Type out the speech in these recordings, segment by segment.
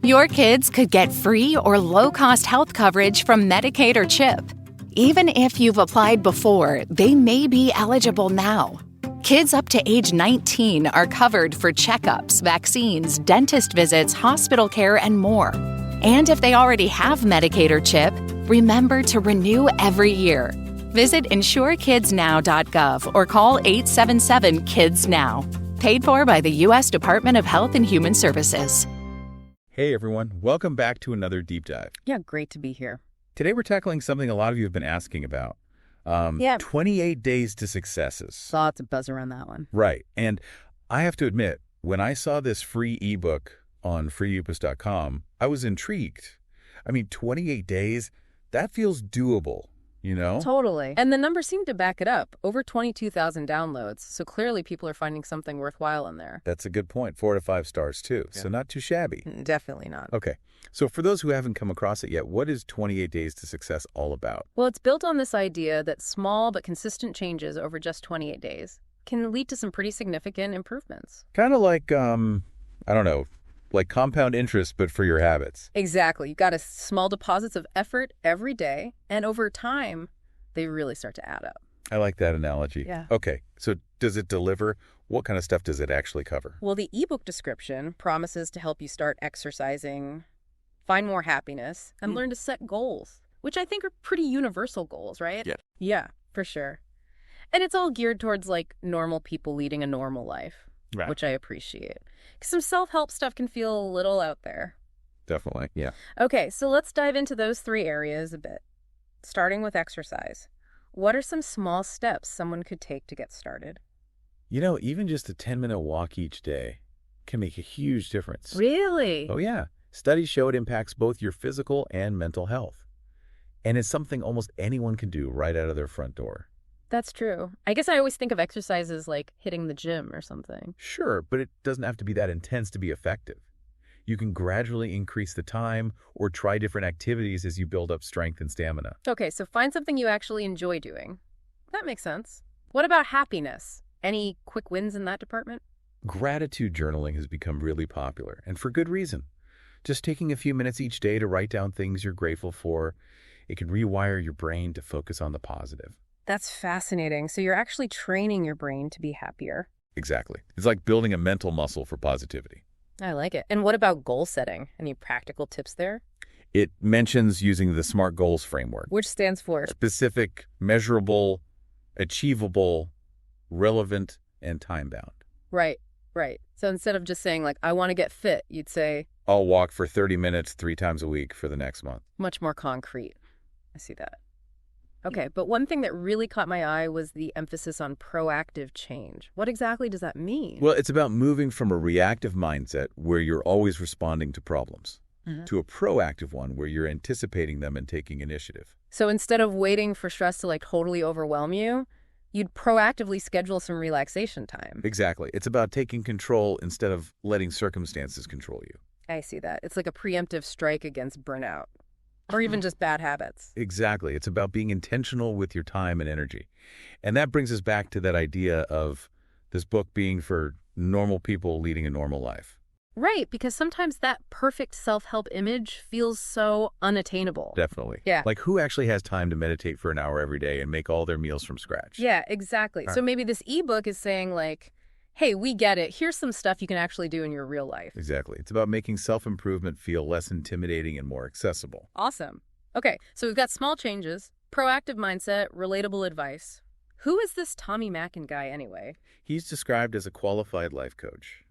Your kids could get free or low-cost health coverage from Medicaid or CHIP. Even if you've applied before, they may be eligible now. Kids up to age 19 are covered for checkups, vaccines, dentist visits, hospital care, and more. And if they already have Medicaid or CHIP, remember to renew every year. Visit insurekidsnow.gov or call 877-KIDS-NOW. Paid for by the U.S. Department of Health and Human Services. Hey everyone, welcome back to another deep dive. Yeah, great to be here. Today we're tackling something a lot of you have been asking about. 28 days to successes. Lots of buzz around that one. Right. And I have to admit, when I saw this free ebook on freeupus.com, I was intrigued. I mean, 28 days, that feels doable, you know? Totally. And the numbers seem to back it up. Over 22,000 downloads. So clearly people are finding something worthwhile in there. That's a good point. 4 to 5 stars too. Yeah. So not too shabby. Definitely not. Okay. So for those who haven't come across it yet, what is 28 Days to Success all about? Well, it's built on this idea that small but consistent changes over just 28 days can lead to some pretty significant improvements. Kind of like, I don't know, like compound interest, but for your habits. Exactly. You got a small deposits of effort every day, and over time, they really start to add up. I like that analogy. Yeah. Okay. So does it deliver? What kind of stuff does it actually cover? Well, the ebook description promises to help you start exercising, find more happiness, and learn to set goals, which I think are pretty universal goals, right? Yeah. Yeah, for sure. And it's all geared towards like normal people leading a normal life, Right. which I appreciate. Some self-help stuff can feel a little out there. Definitely, yeah. Okay, so let's dive into those 3 areas a bit. Starting with exercise. What are some small steps someone could take to get started? You know, even just a 10-minute walk each day can make a huge difference. Really? Oh, yeah. Studies show it impacts both your physical and mental health. And it's something almost anyone can do right out of their front door. That's true. I guess I always think of exercise as like hitting the gym or something. Sure, but it doesn't have to be that intense to be effective. You can gradually increase the time or try different activities as you build up strength and stamina. Okay, so find something you actually enjoy doing. That makes sense. What about happiness? Any quick wins in that department? Gratitude journaling has become really popular, and for good reason. Just taking a few minutes each day to write down things you're grateful for, it can rewire your brain to focus on the positive. That's fascinating. So you're actually training your brain to be happier. Exactly. It's like building a mental muscle for positivity. I like it. And what about goal setting? Any practical tips there? It mentions using the SMART goals framework. Which stands for? Specific, measurable, achievable, relevant, and time-bound. Right. So instead of just saying, like, I want to get fit, you'd say, I'll walk for 30 minutes 3 times a week for the next month. Much more concrete. I see that. Okay, but one thing that really caught my eye was the emphasis on proactive change. What exactly does that mean? Well, it's about moving from a reactive mindset where you're always responding to problems to a proactive one where you're anticipating them and taking initiative. So instead of waiting for stress to like totally overwhelm you, you'd proactively schedule some relaxation time. Exactly. It's about taking control instead of letting circumstances control you. I see that. It's like a preemptive strike against burnout. Or even just bad habits. Exactly. It's about being intentional with your time and energy. And that brings us back to that idea of this book being for normal people leading a normal life. Right, because sometimes that perfect self-help image feels so unattainable. Definitely. Yeah. Like who actually has time to meditate for an hour every day and make all their meals from scratch? Yeah, exactly. So maybe this ebook is saying like, hey, we get it. Here's some stuff you can actually do in your real life. Exactly. It's about making self-improvement feel less intimidating and more accessible. Awesome. Okay, so we've got small changes, proactive mindset, relatable advice. Who is this Tommy Mackin guy anyway? He's described as a qualified life coach,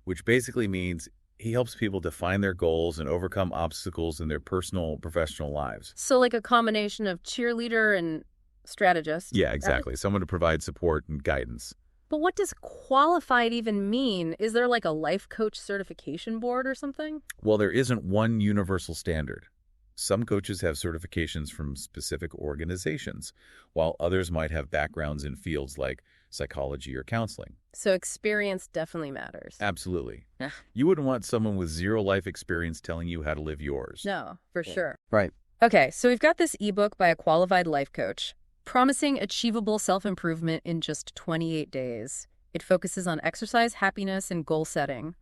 which basically means he helps people define their goals and overcome obstacles in their personal, professional lives. So like a combination of cheerleader and strategist. Yeah, exactly. Someone to provide support and guidance. But what does qualified even mean? Is there like a life coach certification board or something? Well, there isn't one universal standard. Some coaches have certifications from specific organizations, while others might have backgrounds in fields like psychology or counseling. So experience definitely matters. Absolutely. You wouldn't want someone with 0 life experience telling you how to live yours. No, for sure. Right. Okay, so we've got this ebook by a qualified life coach, promising achievable self-improvement in just 28 days. It focuses on exercise, happiness, and goal setting.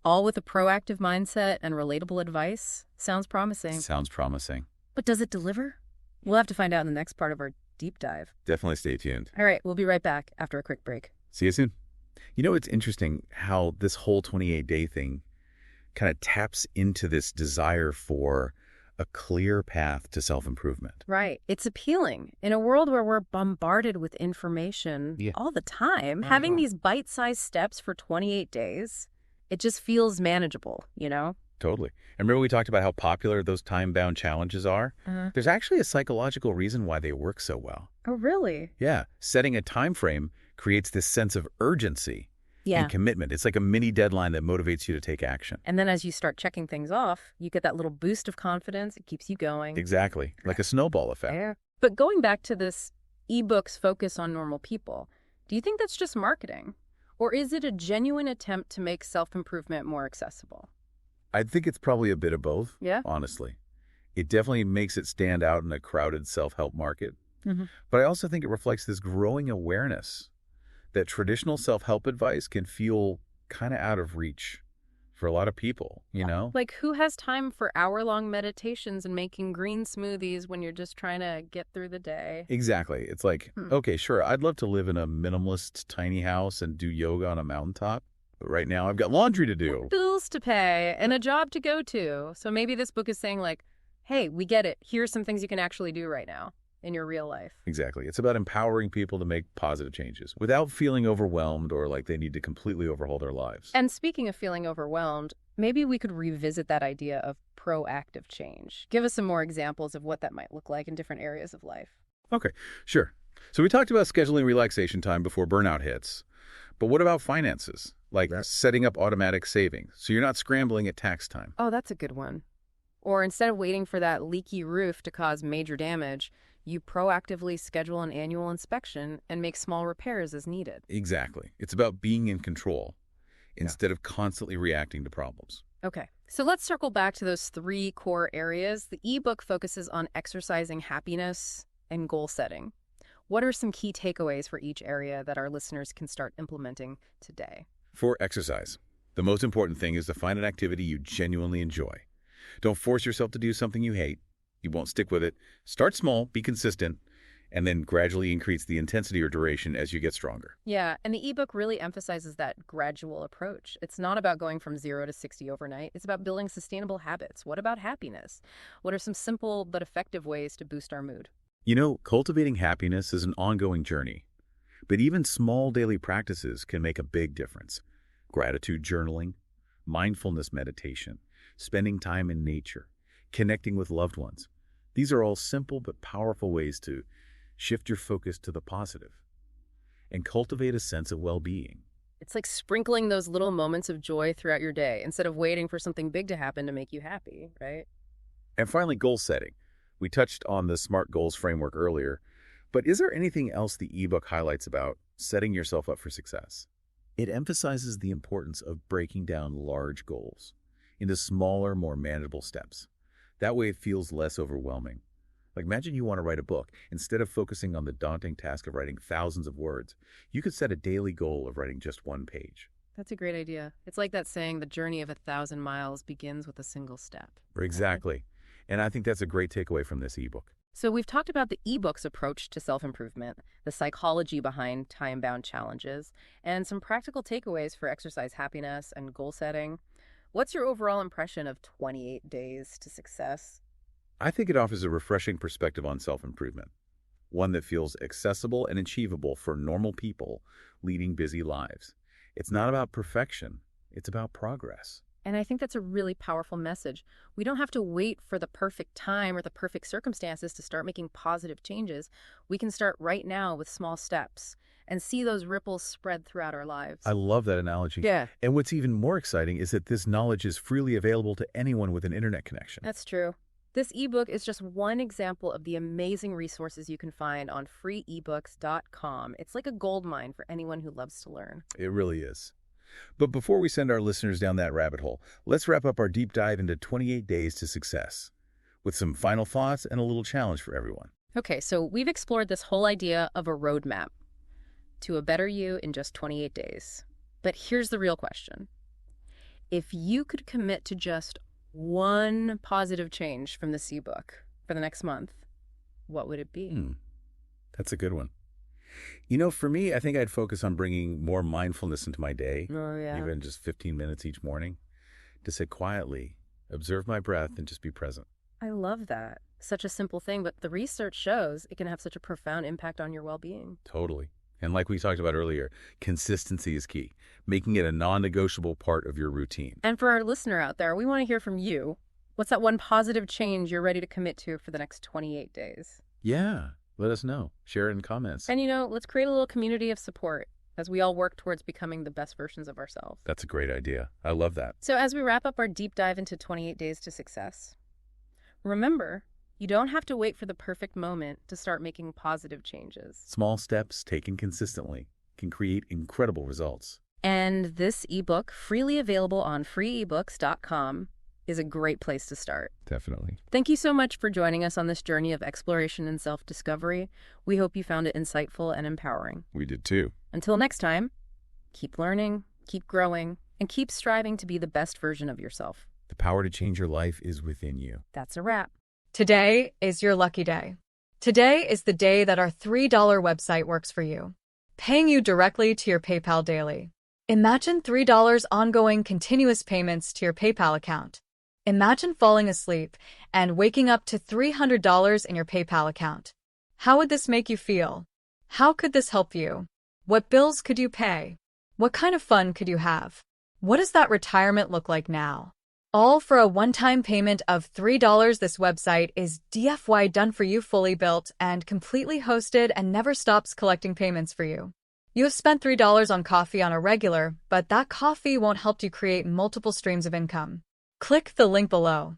All with a proactive mindset and relatable advice. Sounds promising. Sounds promising. But does it deliver? We'll have to find out in the next part of our deep dive. Definitely stay tuned. All right, we'll be right back after a quick break. See you soon. You know, it's interesting how this whole 28-day thing kind of taps into this desire for a clear path to self-improvement. Right. It's appealing. In a world where we're bombarded with information all the time, having these bite-sized steps for 28 days, it just feels manageable, you know? Totally. And remember we talked about how popular those time-bound challenges are? There's actually a psychological reason why they work so well. Oh, really? Yeah. Setting a time frame creates this sense of urgency and commitment. It's like a mini deadline that motivates you to take action. And then as you start checking things off, you get that little boost of confidence. It keeps you going. Exactly. Like a snowball effect. Yeah. But going back to this ebook's focus on normal people, do you think that's just marketing? Or is it a genuine attempt to make self-improvement more accessible? I think it's probably a bit of both, Yeah? honestly. It definitely makes it stand out in a crowded self-help market. But I also think it reflects this growing awareness that traditional self-help advice can feel kind of out of reach for a lot of people, you know? Like, who has time for hour-long meditations and making green smoothies when you're just trying to get through the day? Exactly. It's like, okay, sure, I'd love to live in a minimalist tiny house and do yoga on a mountaintop. But right now I've got laundry to do. Bills to pay and a job to go to. So maybe this book is saying like, hey, we get it. Here's some things you can actually do right now in your real life. Exactly. It's about empowering people to make positive changes without feeling overwhelmed or like they need to completely overhaul their lives. And speaking of feeling overwhelmed, maybe we could revisit that idea of proactive change. Give us some more examples of what that might look like in different areas of life. Okay, sure. So we talked about scheduling relaxation time before burnout hits. But what about finances? Like setting up automatic savings so you're not scrambling at tax time. Oh, that's a good one. Or instead of waiting for that leaky roof to cause major damage, you proactively schedule an annual inspection and make small repairs as needed. Exactly. It's about being in control instead of constantly reacting to problems. Okay, so let's circle back to those 3 core areas. The ebook focuses on exercising happiness and goal setting. What are some key takeaways for each area that our listeners can start implementing today? For exercise, the most important thing is to find an activity you genuinely enjoy. Don't force yourself to do something you hate. You won't stick with it. Start small, be consistent, and then gradually increase the intensity or duration as you get stronger. Yeah, and the ebook really emphasizes that gradual approach. It's not about going from 0 to 60 overnight. It's about building sustainable habits. What about happiness? What are some simple but effective ways to boost our mood? You know, cultivating happiness is an ongoing journey, but even small daily practices can make a big difference. Gratitude journaling, mindfulness meditation, spending time in nature, connecting with loved ones. These are all simple but powerful ways to shift your focus to the positive and cultivate a sense of well-being. It's like sprinkling those little moments of joy throughout your day instead of waiting for something big to happen to make you happy, right? And finally, goal setting. We touched on the SMART goals framework earlier, but is there anything else the ebook highlights about setting yourself up for success? It emphasizes the importance of breaking down large goals into smaller, more manageable steps. That way it feels less overwhelming. Like imagine you want to write a book. Instead of focusing on the daunting task of writing thousands of words, you could set a daily goal of writing just 1 page. That's a great idea. It's like that saying, the journey of 1,000 miles begins with a single step. Exactly. And I think that's a great takeaway from this ebook. So we've talked about the ebook's approach to self-improvement, the psychology behind time-bound challenges, and some practical takeaways for exercise happiness and goal setting. What's your overall impression of 28 Days to Success? I think it offers a refreshing perspective on self-improvement, one that feels accessible and achievable for normal people leading busy lives. It's not about perfection, it's about progress. And I think that's a really powerful message. We don't have to wait for the perfect time or the perfect circumstances to start making positive changes. We can start right now with small steps and see those ripples spread throughout our lives. I love that analogy. Yeah. And what's even more exciting is that this knowledge is freely available to anyone with an internet connection. That's true. This ebook is just one example of the amazing resources you can find on freeebooks.com. It's like a goldmine for anyone who loves to learn. It really is. But before we send our listeners down that rabbit hole, let's wrap up our deep dive into 28 Days to Success with some final thoughts and a little challenge for everyone. Okay, so we've explored this whole idea of a roadmap to a better you in just 28 days. But here's the real question. If you could commit to just one positive change from this ebook for the next month, what would it be? That's a good one. For me, I think I'd focus on bringing more mindfulness into my day, Oh, yeah. even just 15 minutes each morning, to sit quietly, observe my breath, and just be present. I love that. Such a simple thing, but the research shows it can have such a profound impact on your well-being. Totally. And like we talked about earlier, consistency is key, making it a non-negotiable part of your routine. And for our listener out there, we want to hear from you. What's that one positive change you're ready to commit to for the next 28 days? Yeah, let us know. Share it in comments. And let's create a little community of support as we all work towards becoming the best versions of ourselves. That's a great idea. I love that. So as we wrap up our deep dive into 28 Days to Success, remember, you don't have to wait for the perfect moment to start making positive changes. Small steps taken consistently can create incredible results. And this ebook, freely available on freeebooks.com, is a great place to start. Definitely. Thank you so much for joining us on this journey of exploration and self-discovery. We hope you found it insightful and empowering. We did too. Until next time, keep learning, keep growing, and keep striving to be the best version of yourself. The power to change your life is within you. That's a wrap. Today is your lucky day. Today is the day that our $3 website works for you, paying you directly to your PayPal daily. Imagine $3 ongoing continuous payments to your PayPal account. Imagine falling asleep and waking up to $300 in your PayPal account. How would this make you feel? How could this help you? What bills could you pay? What kind of fun could you have? What does that retirement look like now? All for a one-time payment of $3. This website is DFY done for you, fully built and completely hosted, and never stops collecting payments for you. You have spent $3 on coffee on a regular, but that coffee won't help you create multiple streams of income. Click the link below.